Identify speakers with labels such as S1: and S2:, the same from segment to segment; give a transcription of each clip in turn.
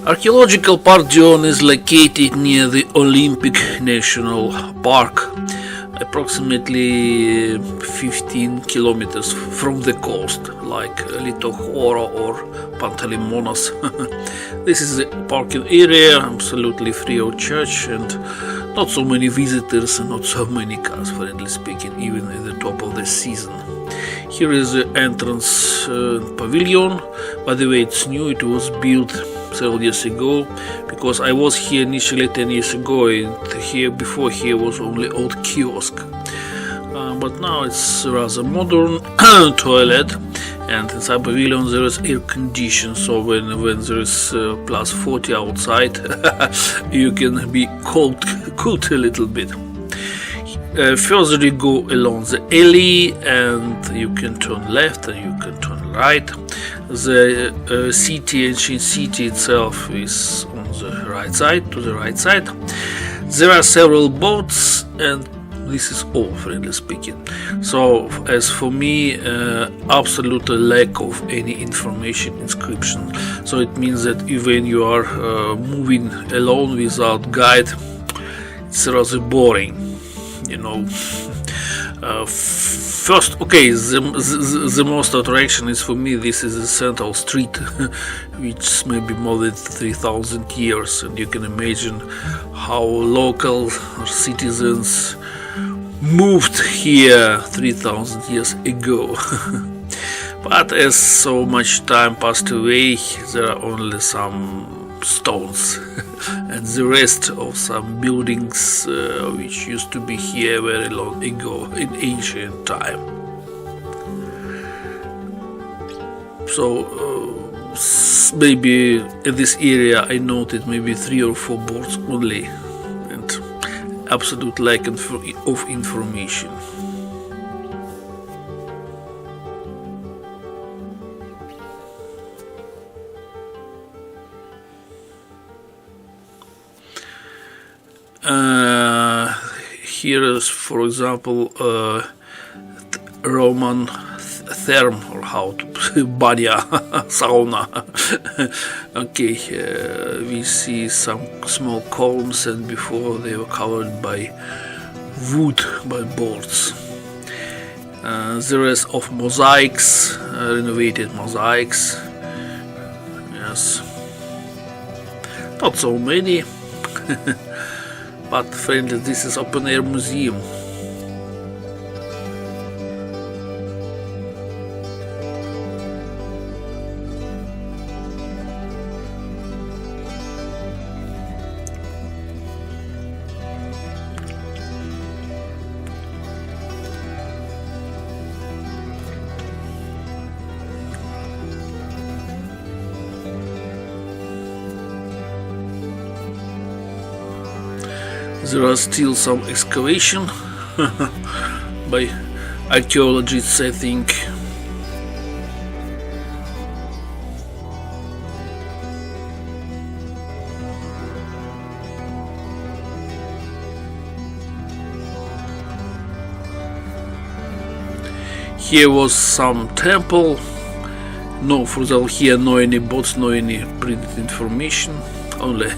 S1: Archaeological Park Dіон is located near the Olympic National Park, approximately 15 kilometers from the coast, like Litochoro or Panteleimonas. This is a parking area, absolutely free of charge, and not so many visitors and not so many cars, friendly speaking, even at the top of the season. Here is the entrance pavilion. By the way, it's new, it was built several years ago, because I was here initially 10 years ago, and before here was only old kiosk. But now it's rather modern toilet, and inside pavilion there is air condition, so when there is plus 40 outside you can be cooled a little bit. Further you go along the alley, and you can turn left and you can turn right. The ancient city itself is on the right side, to the right side. There are several boats, and this is all, friendly speaking. So as for me, absolute lack of any information inscription. So it means that even you are moving alone without guide, it's rather boring, you know. First, okay, the most attraction is for me, this is the central street, which may be more than 3,000 years, and you can imagine how local citizens moved here 3,000 years ago. But as so much time passed away, there are only some stones and the rest of some buildings which used to be here very long ago in ancient time. So maybe in this area I noted maybe 3 or 4 boards only, and absolute lack of information. Here is, for example, Roman therm, or how to banya, sauna. Okay, we see some small columns, and before they were covered by wood, by boards. The rest of mosaics, renovated mosaics. Yes, not so many. But friendly, this is open air museum. There are still some excavation by archaeologists, I think. Here was some temple. No, for example, here no any boats, no any printed information, only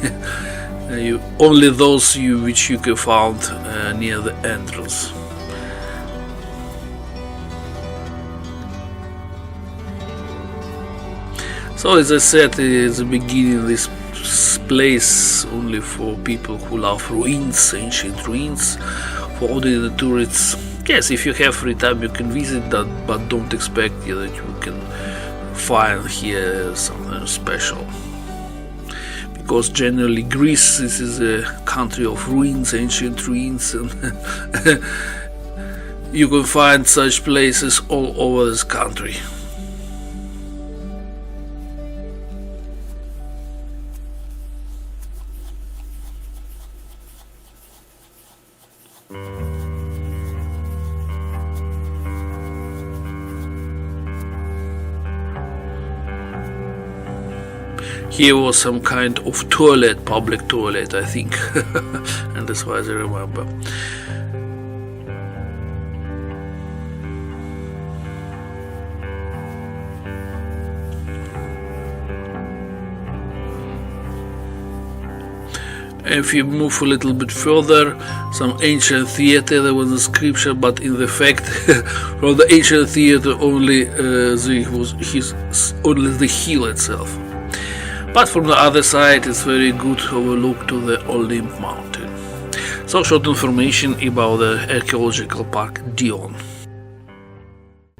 S1: only those which you can find near the entrance. So as I said at the beginning, this place only for people who love ruins, ancient ruins, for ordinary tourists. Yes, if you have free time you can visit that, but don't expect that you can find here something special. Because generally Greece, this is a country of ruins, ancient ruins, and you can find such places all over this country. Here was some kind of toilet, public toilet, I think, and that's why I remember. If you move a little bit further, some ancient theater, there was a scripture, but in the fact, from the ancient theater only only the hill itself. But from the other side, it's very good overlook to the Olymp mountain. So short information about the archaeological park Dion.